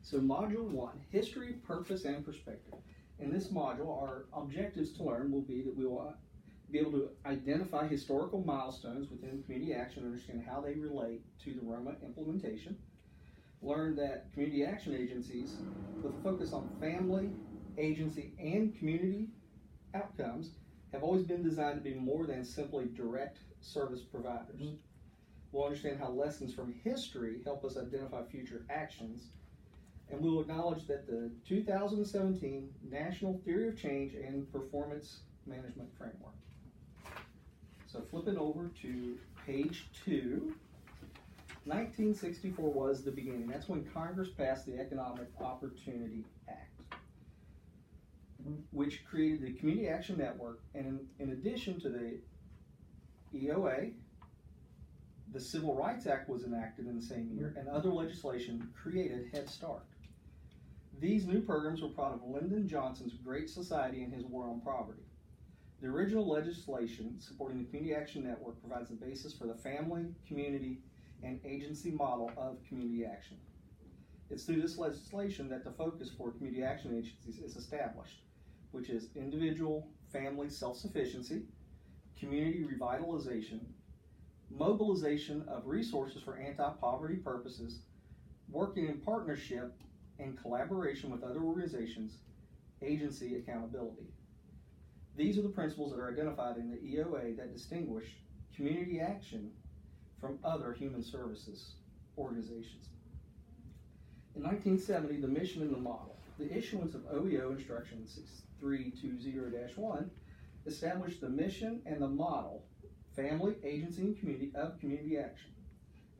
So Module 1, History, Purpose, and Perspective. In this module, our objectives to learn will be that we will be able to identify historical milestones within community action, understand how they relate to the Roma implementation, learn that community action agencies with a focus on family, agency, and community outcomes have always been designed to be more than simply direct service providers. We'll understand how lessons from history help us identify future actions, and we will acknowledge that the 2017 National Theory of Change and Performance Management Framework. So flipping over to page 2, 1964 was the beginning. That's when Congress passed the Economic Opportunity Act, which created the Community Action Network, and in addition to the EOA, the Civil Rights Act was enacted in the same year, and other legislation created Head Start. These new programs were part of Lyndon Johnson's Great Society and his War on Poverty. The original legislation supporting the Community Action Network provides the basis for the family, community, and agency model of community action. It's through this legislation that the focus for community action agencies is established, which is individual family self-sufficiency, community revitalization, mobilization of resources for anti-poverty purposes, working in partnership and collaboration with other organizations, agency accountability. These are the principles that are identified in the EOA that distinguish community action from other human services organizations. In 1970, the mission and the model. The issuance of OEO Instruction 6320-1 established the mission and the model, family, agency, and community of community action.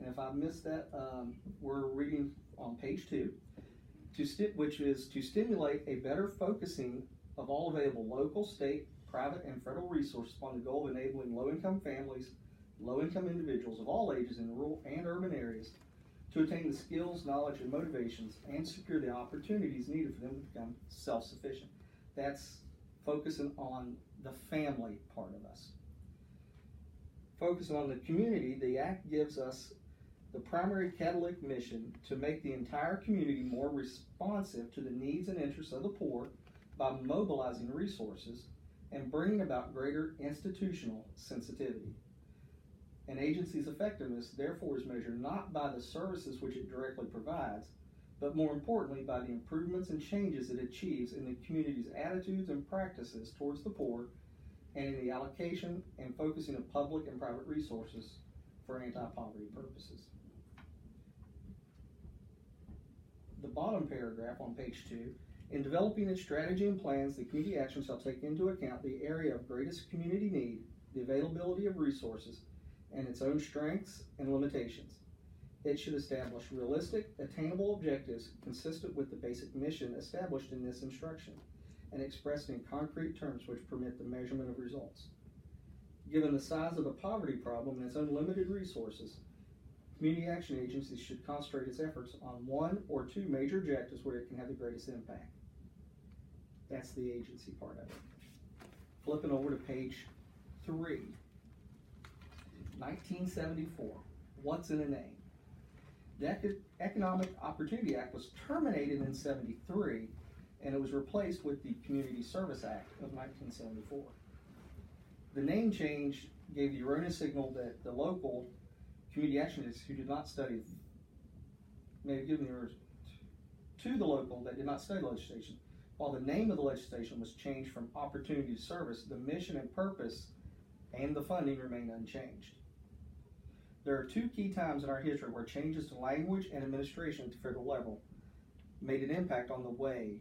And if I missed that, we're reading on page 2, which is to stimulate a better focusing of all available local, state, private, and federal resources upon the goal of enabling low-income families, low-income individuals of all ages in rural and urban areas to attain the skills, knowledge, and motivations and secure the opportunities needed for them to become self-sufficient. That's focusing on the family part of us. Focusing on the community, the Act gives us the primary catalytic mission to make the entire community more responsive to the needs and interests of the poor by mobilizing resources and bringing about greater institutional sensitivity. An agency's effectiveness, therefore, is measured not by the services which it directly provides, but more importantly by the improvements and changes it achieves in the community's attitudes and practices towards the poor, and in the allocation and focusing of public and private resources for anti-poverty purposes. The bottom paragraph on page 2, in developing its strategy and plans, the community action shall take into account the area of greatest community need, the availability of resources, and its own strengths and limitations. It should establish realistic, attainable objectives consistent with the basic mission established in this instruction and expressed in concrete terms which permit the measurement of results. Given the size of the poverty problem and its unlimited resources, community action agencies should concentrate its efforts on one or two major objectives where it can have the greatest impact. That's the agency part of it. Flipping over to page 3. 1974. What's in a name? The Economic Opportunity Act was terminated in '73, and it was replaced with the Community Service Act of 1974. The name change gave the erroneous signal that the local community actionists who did not study, maybe given the to the local that did not study legislation. While the name of the legislation was changed from opportunity to service, the mission and purpose and the funding remained unchanged. There are two key times in our history where changes to language and administration at the federal level made an impact on the way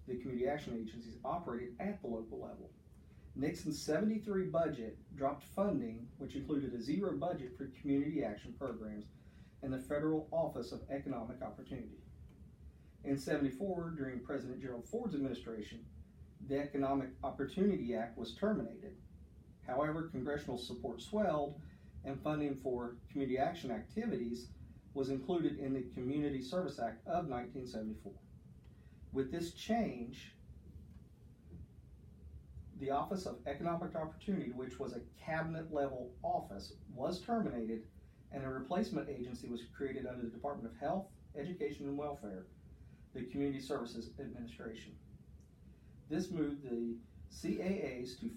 the community action agencies operated at the local level. Nixon's '73 budget dropped funding, which included a zero budget for community action programs and the Federal Office of Economic Opportunity. In '74, during President Gerald Ford's administration, the Economic Opportunity Act was terminated. However, congressional support swelled, and funding for community action activities was included in the Community Service Act of 1974. With this change, the Office of Economic Opportunity, which was a cabinet-level office, was terminated, and a replacement agency was created under the Department of Health, Education, and Welfare, the Community Services Administration. This moved the CAAs to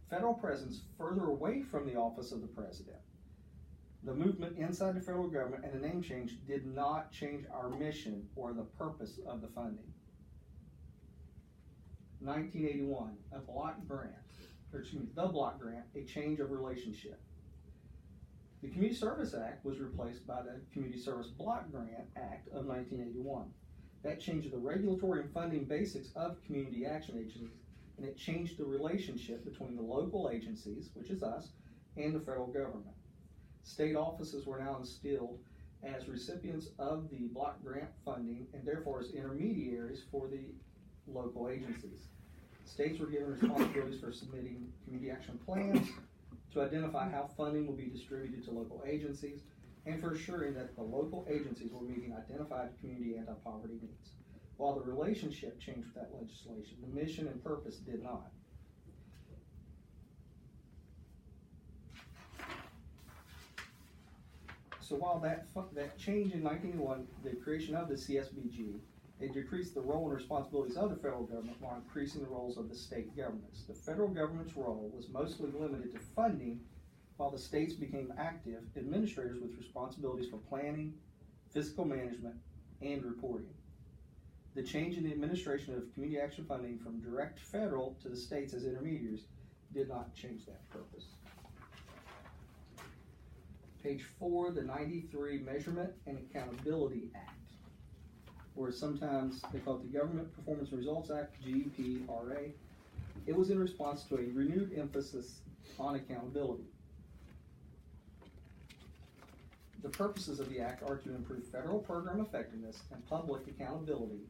federal presence further away from the office of the president. The movement inside the federal government and the name change did not change our mission or the purpose of the funding. 1981, the block grant, a change of relationship. The Community Service Act was replaced by the Community Service Block Grant Act of 1981. That changed the regulatory and funding basics of community action agencies, and it changed the relationship between the local agencies, which is us, and the federal government. State offices were now instilled as recipients of the block grant funding and therefore as intermediaries for the local agencies. States were given responsibilities for submitting community action plans, to identify how funding will be distributed to local agencies, and for assuring that the local agencies were meeting identified community anti-poverty needs. While the relationship changed with that legislation, the mission and purpose did not. So while that change in 1981, the creation of the CSBG, it decreased the role and responsibilities of the federal government while increasing the roles of the state governments. The federal government's role was mostly limited to funding, while the states became active administrators with responsibilities for planning, fiscal management, and reporting. The change in the administration of community action funding from direct federal to the states as intermediaries did not change that purpose. Page 4, the 93 Measurement and Accountability Act, or sometimes they call it the Government Performance and Results Act, GPRA. It was in response to a renewed emphasis on accountability. The purposes of the Act are to improve federal program effectiveness and public accountability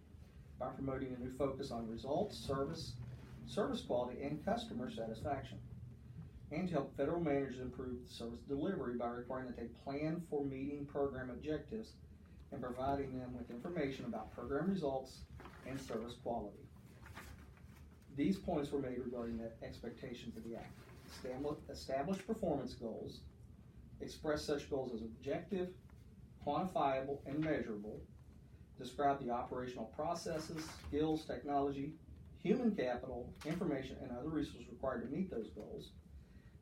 by promoting a new focus on results, service quality, and customer satisfaction, and to help federal managers improve service delivery by requiring that they plan for meeting program objectives and providing them with information about program results and service quality. These points were made regarding the expectations of the Act. Establish performance goals, express such goals as objective, quantifiable, and measurable, describe the operational processes, skills, technology, human capital, information, and other resources required to meet those goals,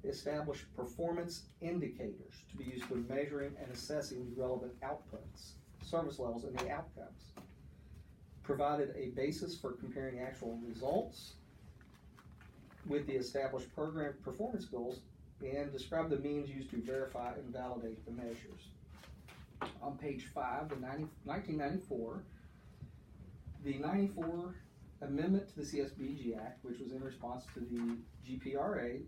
establish performance indicators to be used when measuring and assessing the relevant outputs, service levels, and the outcomes, provided a basis for comparing actual results with the established program performance goals, and describe the means used to verify and validate the measures. On page 5, 1994, the 94 Amendment to the CSBG Act, which was in response to the GPRA,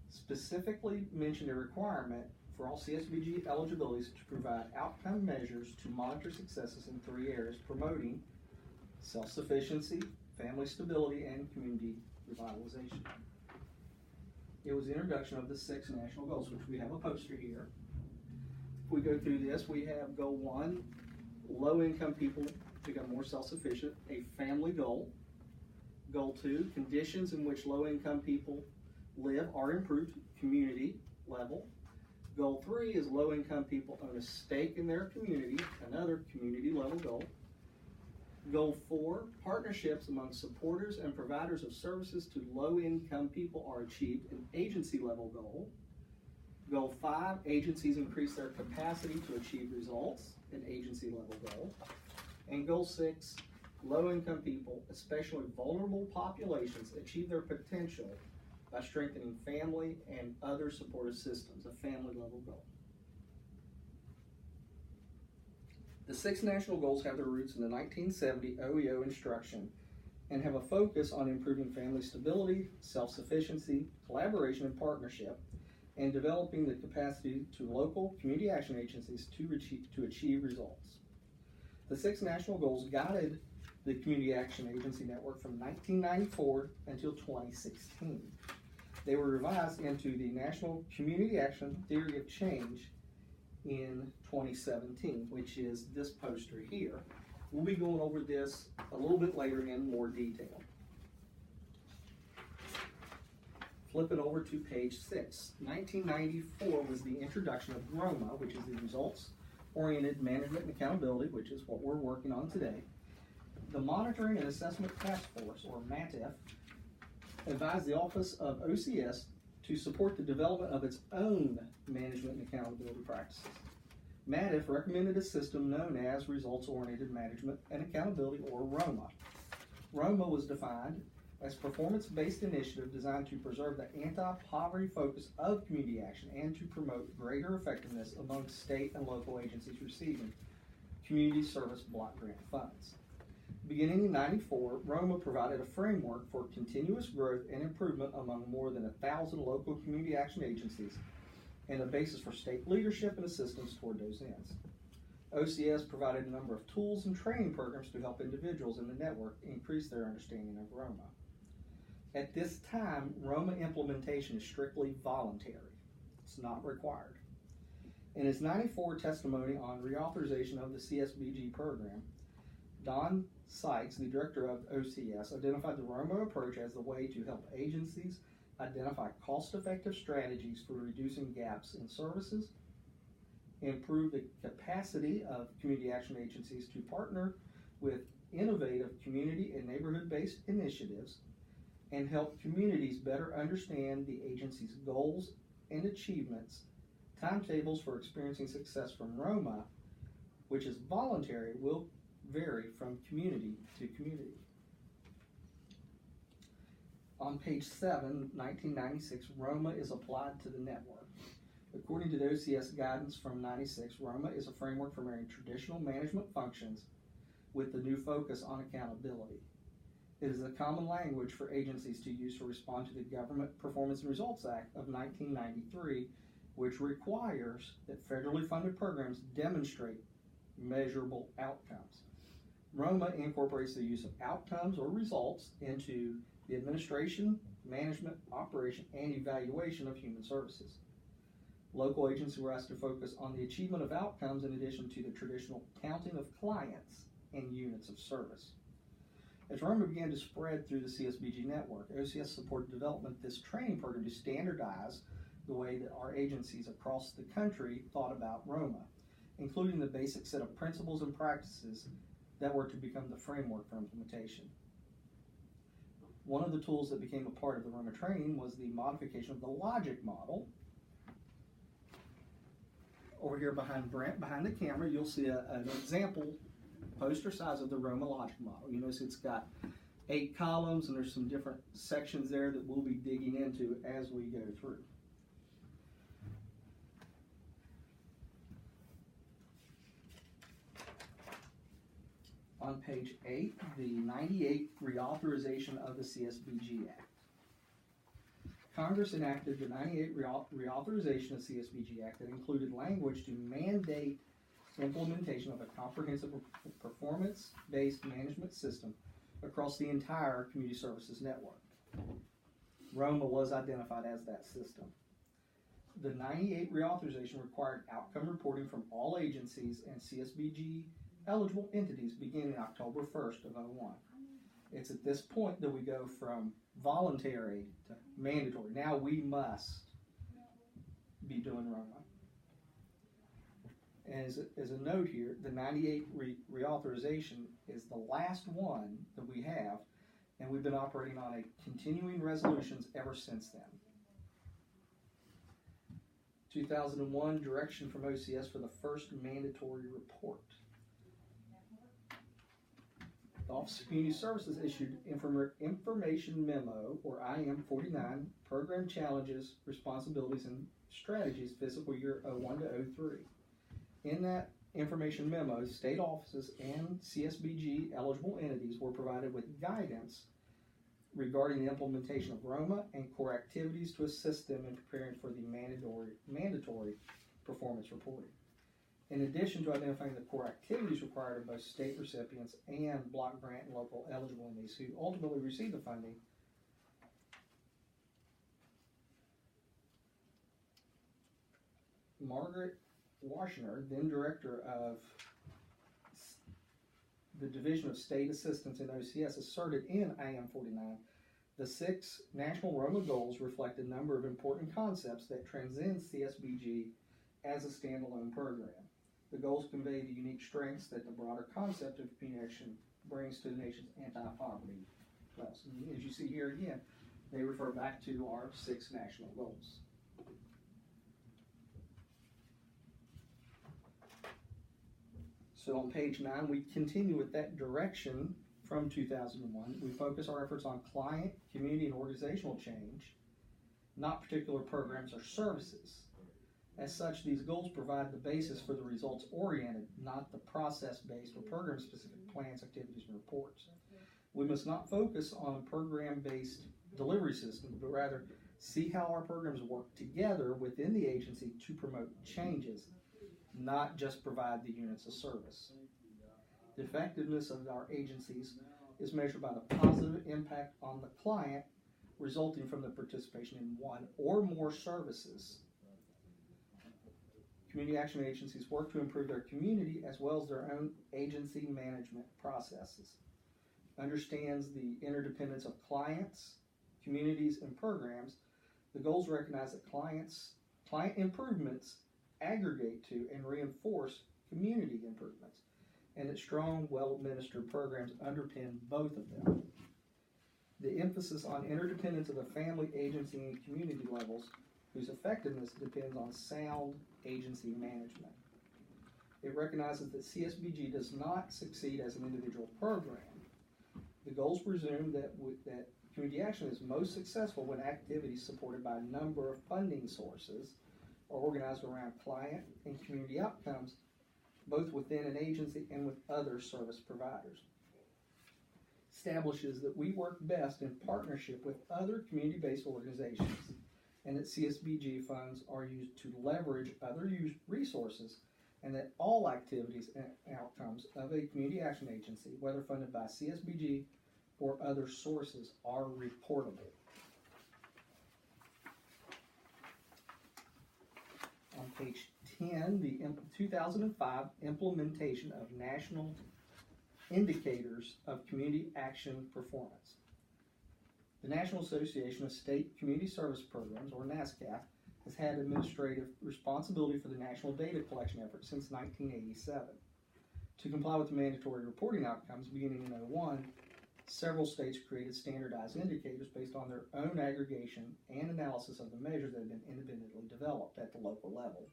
specifically mentioned a requirement for all CSBG eligibilities to provide outcome measures to monitor successes in 3 areas: promoting self-sufficiency, family stability, and community revitalization. It was the introduction of the 6 national goals, which we have a poster here. If we go through this, we have goal 1, low-income people become more self-sufficient, a family goal. Goal 2, conditions in which low-income people live are improved, community level. Goal 3 is low-income people own a stake in their community, another community level goal. Goal 4, partnerships among supporters and providers of services to low-income people are achieved, an agency level goal. Goal 5, agencies increase their capacity to achieve results, an agency level goal. And goal 6, low-income people, especially vulnerable populations, achieve their potential by strengthening family and other supportive systems, a family level goal. The 6 national goals have their roots in the 1970 OEO instruction and have a focus on improving family stability, self-sufficiency, collaboration, and partnership, and developing the capacity to local community action agencies to achieve results. The 6 national goals guided the Community Action Agency Network from 1994 until 2016. They were revised into the National Community Action Theory of Change in 2017, which is this poster here. We'll be going over this a little bit later in more detail. Flipping over to page 6. 1994 was the introduction of Roma, which is the Results-Oriented Management and Accountability, which is what we're working on today. The Monitoring and Assessment Task Force, or MATF, advised the Office of OCS to support the development of its own management and accountability practices. MATF recommended a system known as Results-Oriented Management and Accountability, or ROMA. ROMA was defined as a performance-based initiative designed to preserve the anti-poverty focus of community action and to promote greater effectiveness among state and local agencies receiving community service block grant funds. Beginning in '94, Roma provided a framework for continuous growth and improvement among more than 1,000 local community action agencies and a basis for state leadership and assistance toward those ends. OCS provided a number of tools and training programs to help individuals in the network increase their understanding of Roma. At this time, Roma implementation is strictly voluntary. It's not required. In his '94 testimony on reauthorization of the CSBG program, Don Sykes, the director of OCS, identified the Roma approach as the way to help agencies identify cost-effective strategies for reducing gaps in services, improve the capacity of community action agencies to partner with innovative community and neighborhood-based initiatives, and help communities better understand the agency's goals and achievements. Timetables for experiencing success from Roma, which is voluntary, will vary from community to community. On page 7, 1996, Roma is applied to the network. According to the OCS guidance from '96, Roma is a framework for marrying traditional management functions with the new focus on accountability. It is a common language for agencies to use to respond to the Government Performance and Results Act of 1993, which requires that federally funded programs demonstrate measurable outcomes. Roma incorporates the use of outcomes or results into the administration, management, operation, and evaluation of human services. Local agencies were asked to focus on the achievement of outcomes in addition to the traditional counting of clients and units of service. As Roma began to spread through the CSBG network, OCS supported development of this training program to standardize the way that our agencies across the country thought about Roma, including the basic set of principles and practices that were to become the framework for implementation. One of the tools that became a part of the Roma training was the modification of the logic model. Over here behind Brent, behind the camera, you'll see an example poster size of the Roma logic model. You notice it's got 8 columns and there's some different sections there that we'll be digging into as we go through. On page 8, the '98 reauthorization of the CSBG Act. Congress enacted the '98 reauthorization of CSBG Act that included language to mandate implementation of a comprehensive performance-based management system across the entire community services network. Roma was identified as that system. The '98 reauthorization required outcome reporting from all agencies and CSBG eligible entities beginning October 1st of '01. It's at this point that we go from voluntary to mandatory. Now we must be doing Roma. As a note here, the '98 reauthorization is the last one that we have, and we've been operating on a continuing resolutions ever since then. 2001, direction from OCS for the first mandatory report. The Office of Community Services issued Information Memo, or IM-49, Program Challenges, Responsibilities, and Strategies, fiscal year '01 to '03. In that information memo, state offices and CSBG eligible entities were provided with guidance regarding the implementation of Roma and core activities to assist them in preparing for the mandatory performance reporting. In addition to identifying the core activities required of both state recipients and block grant and local eligible entities who ultimately receive the funding, Margaret Washner, then director of the Division of State Assistance in OCS, asserted in IM-49 the 6 national Roma goals reflect a number of important concepts that transcend CSBG as a standalone program. The goals convey the unique strengths that the broader concept of community action brings to the nation's anti-poverty levels. And as you see here again, they refer back to our 6 national goals. So on page 9, we continue with that direction from 2001. We focus our efforts on client, community, and organizational change, not particular programs or services. As such, these goals provide the basis for the results-oriented, not the process-based or program-specific plans, activities, and reports. We must not focus on program-based delivery systems, but rather see how our programs work together within the agency to promote changes, not just provide the units of service. The effectiveness of our agencies is measured by the positive impact on the client resulting from the participation in one or more services. Community action agencies work to improve their community as well as their own agency management processes. Understands the interdependence of clients, communities, and programs. The goals recognize that client improvements aggregate to and reinforce community improvements, and that strong, well-administered programs underpin both of them. The emphasis on interdependence of the family, agency, and community levels, whose effectiveness depends on sound agency management. It recognizes that CSBG does not succeed as an individual program. The goals presume that community action is most successful when activities supported by a number of funding sources are organized around client and community outcomes, both within an agency and with other service providers. Establishes that we work best in partnership with other community-based organizations, and that CSBG funds are used to leverage other resources, and that all activities and outcomes of a community action agency, whether funded by CSBG or other sources, are reportable. On page 10, the 2005 implementation of national indicators of community action performance. The National Association of State Community Service Programs, or NASCAP, has had administrative responsibility for the national data collection effort since 1987. To comply with the mandatory reporting outcomes beginning in 2001, several states created standardized indicators based on their own aggregation and analysis of the measures that had been independently developed at the local level.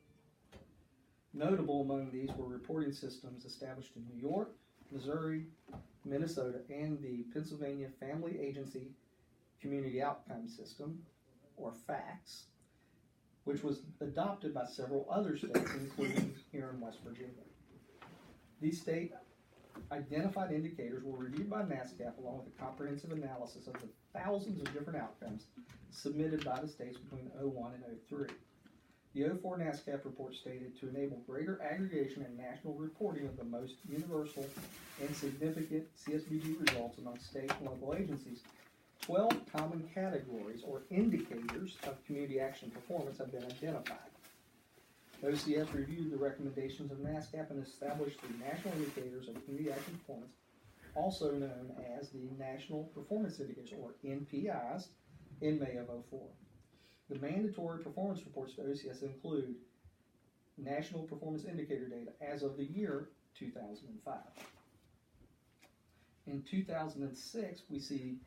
Notable among these were reporting systems established in New York, Missouri, Minnesota, and the Pennsylvania Family Agency Community Outcome System, or FACS, which was adopted by several other states, including here in West Virginia. These state identified indicators were reviewed by NASCAP along with a comprehensive analysis of the thousands of different outcomes submitted by the states between 2001 and 2003. The 2004 NASCAP report stated to enable greater aggregation and national reporting of the most universal and significant CSBG results among state and local agencies, 12 common categories or indicators of community action performance have been identified. OCS reviewed the recommendations of NASCAP and established the National Indicators of Community Action Performance, also known as the National Performance Indicators, or NPIs, in May of 2004. The mandatory performance reports to OCS include National Performance Indicator data as of the year 2005. In 2006, we see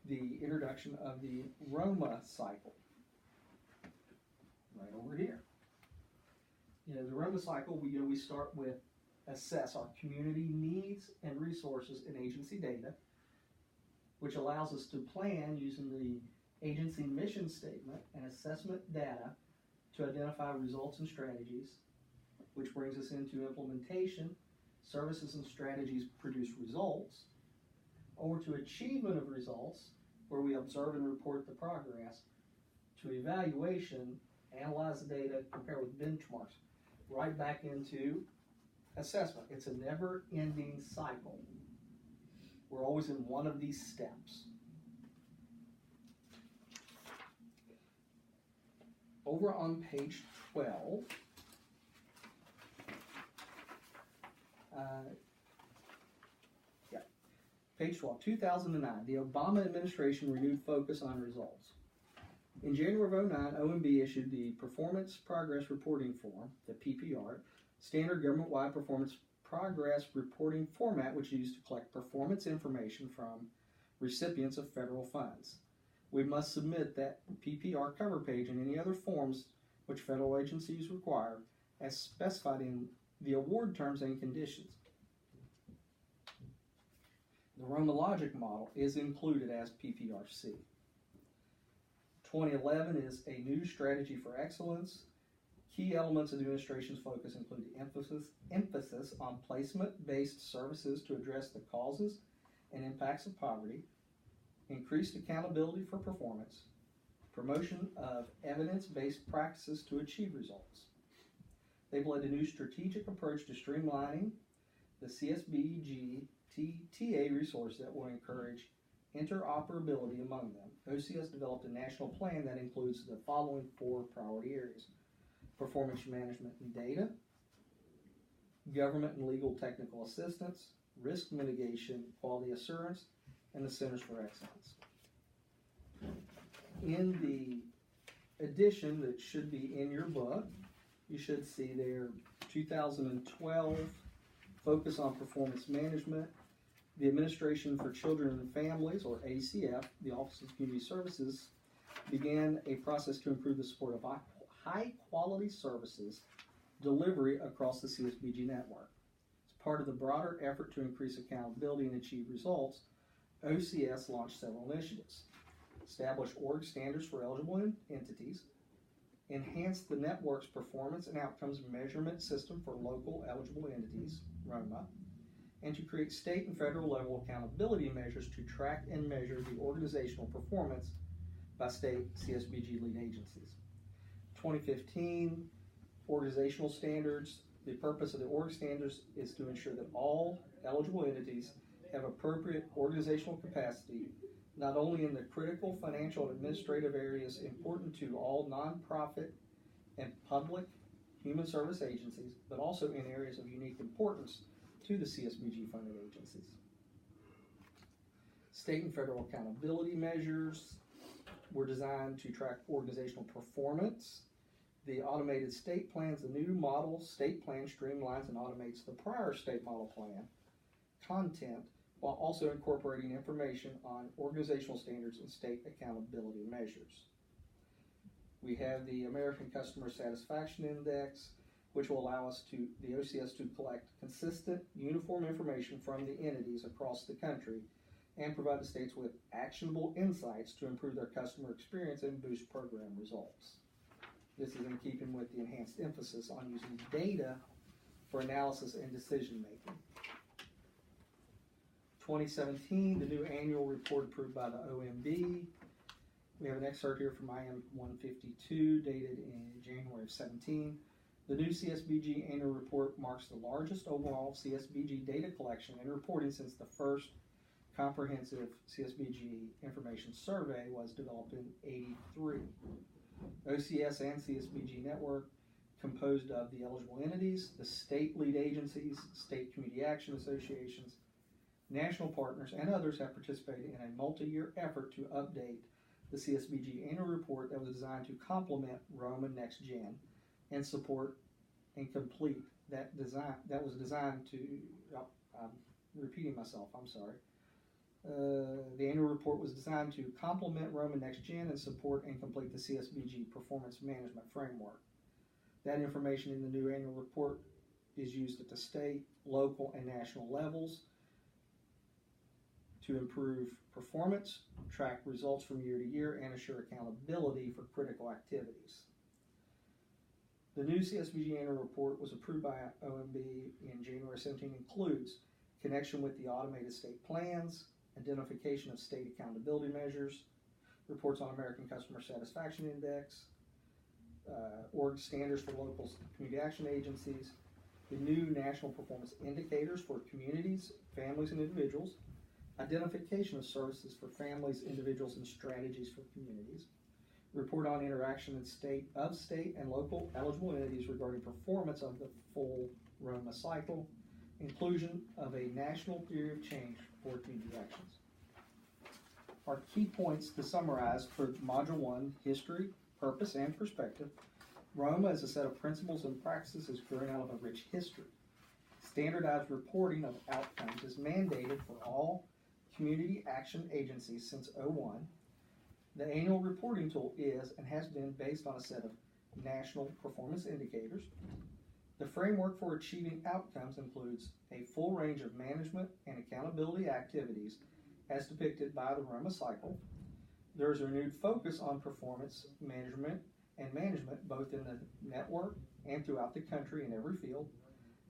the introduction of the Roma cycle, right over here. The Roma cycle, we start with assess our community needs and resources in agency data, which allows us to plan using the agency mission statement and assessment data to identify results and strategies, which brings us into implementation. Services and strategies produce results, over to achievement of results, where we observe and report the progress, to evaluation, analyze the data, compare with benchmarks, right back into assessment. It's a never-ending cycle. We're always in one of these steps. Over on page 12, page 12, 2009, the Obama administration renewed focus on results. In January of 2009, OMB issued the Performance Progress Reporting Form, the PPR, Standard Government-Wide Performance progress reporting format which is used to collect performance information from recipients of federal funds. We must submit that PPR cover page and any other forms which federal agencies require as specified in the award terms and conditions. The Roma Logic model is included as PPRC. 2011 is a new strategy for excellence. Key elements of the administration's focus include the emphasis on placement-based services to address the causes and impacts of poverty, increased accountability for performance, promotion of evidence-based practices to achieve results. They've led a new strategic approach to streamlining the CSBG TA resource that will encourage interoperability among them. OCS developed a national plan that includes the following 4 priority areas: performance management and data, government and legal technical assistance, risk mitigation, quality assurance, and the Centers for Excellence. In the edition that should be in your book, you should see there 2012 focus on performance management. The Administration for Children and Families, or ACF, the Office of Community Services, began a process to improve the support of high-quality services delivery across the CSBG network. As part of the broader effort to increase accountability and achieve results, OCS launched several initiatives: establish org standards for eligible entities, enhance the network's performance and outcomes measurement system for local eligible entities, Roma, and to create state and federal level accountability measures to track and measure the organizational performance by state CSBG lead agencies. 2015, organizational standards. The purpose of the org standards is to ensure that all eligible entities have appropriate organizational capacity, not only in the critical financial and administrative areas important to all nonprofit and public human service agencies, but also in areas of unique importance to the CSBG funded agencies. State and federal accountability measures were designed to track organizational performance. The automated state plans, the new model state plan streamlines and automates the prior state model plan content while also incorporating information on organizational standards and state accountability measures. We have the American Customer Satisfaction Index, which will allow us to, the OCS, to collect consistent, uniform information from the entities across the country and provide the states with actionable insights to improve their customer experience and boost program results. This is in keeping with the enhanced emphasis on using data for analysis and decision making. 2017, the new annual report approved by the OMB. We have an excerpt here from IM 152 dated in January of 17. The new CSBG annual report marks the largest overall CSBG data collection and reporting since the first comprehensive CSBG information survey was developed in '83. OCS and CSBG network, composed of the eligible entities, the state lead agencies, state community action associations, national partners, and others, have participated in a multi-year effort to update the CSBG annual report that was designed to complement Roma Next Gen and support and complete that design. That was designed to, I'm repeating myself, I'm sorry. The annual report was designed to complement Roma Next Gen and support and complete the CSBG performance management framework. That information in the new annual report is used at the state, local, and national levels to improve performance, track results from year to year, and assure accountability for critical activities. The new CSBG annual report was approved by OMB in January 17, includes connection with the automated state plans, identification of state accountability measures, reports on American Customer Satisfaction Index, org standards for local community action agencies, the new national performance indicators for communities, families, and individuals, identification of services for families, individuals, and strategies for communities, report on interaction in state and local eligible entities regarding performance of the full Roma cycle, inclusion of a national theory of change for community actions. Our key points to summarize for Module 1, History, Purpose, and Perspective. Roma, as a set of principles and practices, is growing out of a rich history. Standardized reporting of outcomes is mandated for all community action agencies since '01. The annual reporting tool is and has been based on a set of national performance indicators. The framework for achieving outcomes includes a full range of management and accountability activities as depicted by the Roma cycle. There is a renewed focus on performance management both in the network and throughout the country in every field.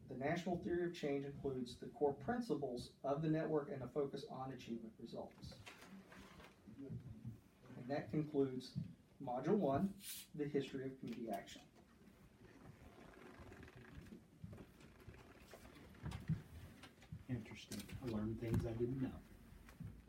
The national theory of change includes the core principles of the network and a focus on achievement results. And that concludes Module 1, the history of community action. Interesting. I learned things I didn't know.